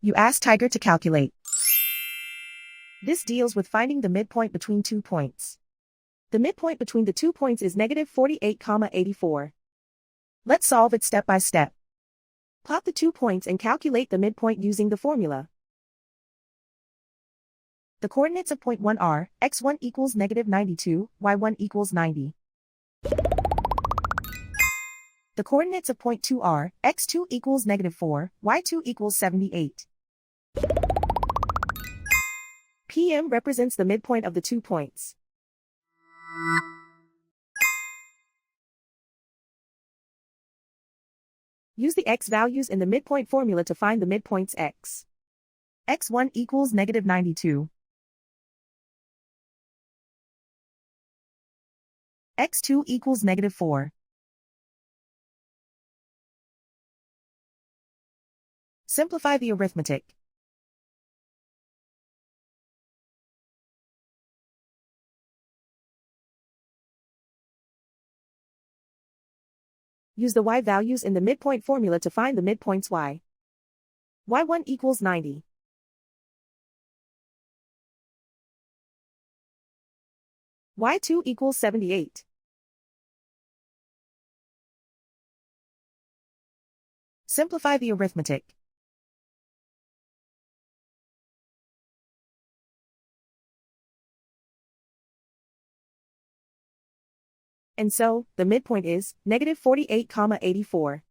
You ask Tiger to calculate. This deals with finding the midpoint between 2 points. The midpoint between the 2 points is negative 48,84. Let's solve it step by step. Plot the 2 points and calculate the midpoint using the formula. The coordinates of point 1 are, x1 equals negative 92, y1 equals 90. The coordinates of point 2 are, x2 equals negative 4, y2 equals 78. PM represents the midpoint of the 2 points. Use the x values in the midpoint formula to find the midpoints x. x1 equals negative 92. x2 equals negative 4. Simplify the arithmetic. Use the y values in the midpoint formula to find the midpoints y. y1 equals 90. y2 equals 78. Simplify the arithmetic. And so, the midpoint is negative 48,84.